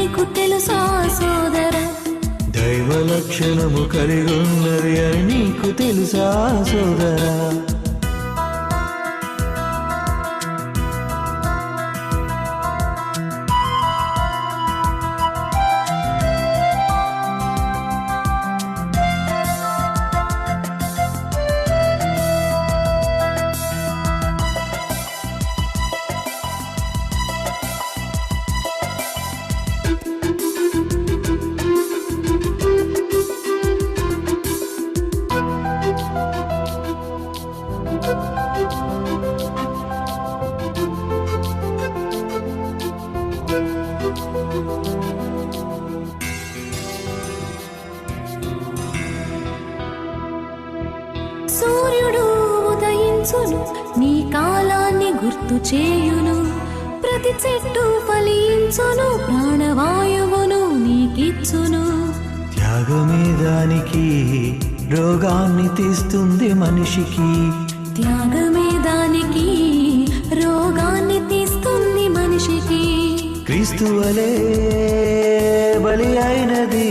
నీకు తెలుసా సోదరా? దైవ లక్షణము కలిగి ఉన్నది అని నీకు తెలుసా సోదరా? సూర్యుడు ఉదయించును, నీ కాలాన్ని గుర్తు చేయును. ప్రతి చెట్టు ఫలించును, ప్రాణవాయువును నీకిచ్చును. త్యాగమే దానికి రోగాన్ని తీస్తుంది మనిషికి. త్యాగమే దానికి రోగాన్ని తీస్తుంది మనిషికి. క్రీస్తు వలె బలి అయినది